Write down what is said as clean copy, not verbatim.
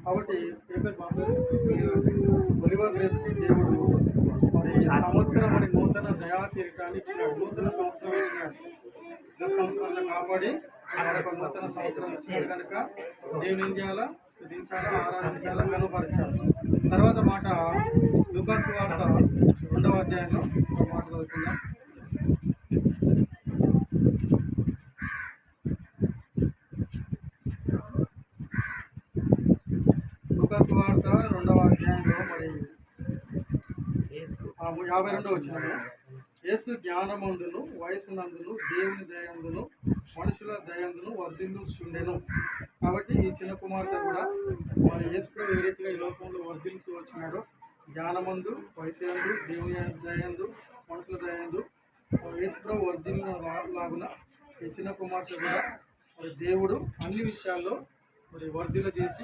కాబట్టి ఒలివర్ గ్రేస్కి దేవుడు మరి సంవత్సరం మరి నూతన దయా కిరీటాన్ని ఇచ్చినాడు, నూతన సంవత్సరం ఇచ్చినాడు. గత సంవత్సరంలో కాపాడి మరొక నూతన సంవత్సరం ఇచ్చినాడు కనుక దేవుని ఏం చేయాలా, స్థుతించాలా, ఆరాధించాలా, కనపరచాలి. తర్వాత మాట లూకాసు వార్త 2వ అధ్యాయంలో ఒక మాట చదువుకుందాం. లూకాసు వార్త 2వ అధ్యాయంలో మరి 52వ వచనము, యేసు జ్ఞానమందును వయసునందును దేవుని దయందును మనుషుల దయందును వర్ధిల్లుచుండెను. కాబట్టి ఈ చిన్న కుమార్తె కూడా మరి యేసుకు ఏ రీతిగా ఈ లోకంలో వర్ధిల్లుతూ వచ్చినాడో, జ్ఞానమందు వయసునందు దేవుని దయందు మనుషుల దయందు యేసుప్రభు వర్ధిల్లిన లాగున ఈ చిన్న కుమార్తె కూడా మరి దేవుడు అన్ని విషయాల్లో మరి వర్ధిల్ల చేసి